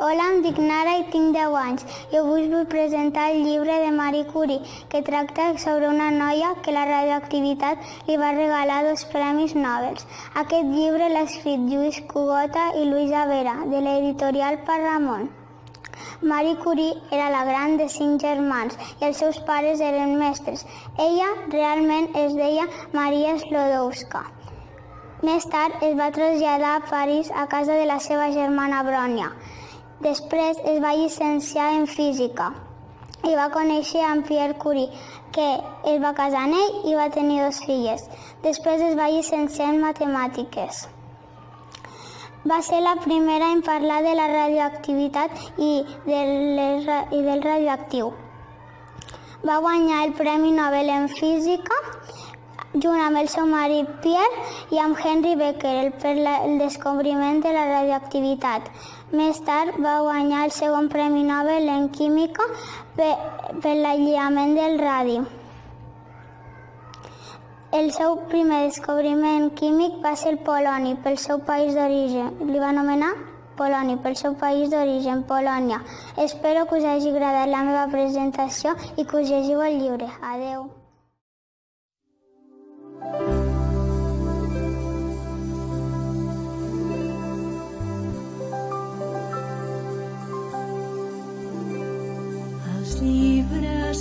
Hola, em dic Nara i tinc 10 anys. Jo us vull presentar el llibre de Marie Curie, que tracta sobre una noia que la radioactivitat li va regalar 2 premis Nobel. Aquest llibre l'ha escrit Lluís Cugota i Luisa Vera, de l'editorial Parramon. Marie Curie era la gran de 5 germans i els seus pares eren mestres. Ella realment es deia Maria Sklodowska. Més tard es va traslladar a París a casa de la seva germana Brònia. Després es va llicenciar en física i va conèixer amb Pierre Curie, que es va casar amb ell i va tenir 2 filles. Després es va llicenciar en matemàtiques. Va ser la primera en parlar de la radioactivitat i del radioactiu. Va guanyar el Premi Nobel en Física junt amb el seu marit Pierre i amb Henry Becquerel per el descobriment de la radioactivitat. Més tard va guanyar el segon Premi Nobel en Química per l'aïllament del radi. El seu primer descobriment químic va ser el poloni pel seu país d'origen. Li va anomenar poloni pel seu país d'origen, Polònia. Espero que us hagi agradat la meva presentació i que us llegiu el llibre. Adeu. Els llibres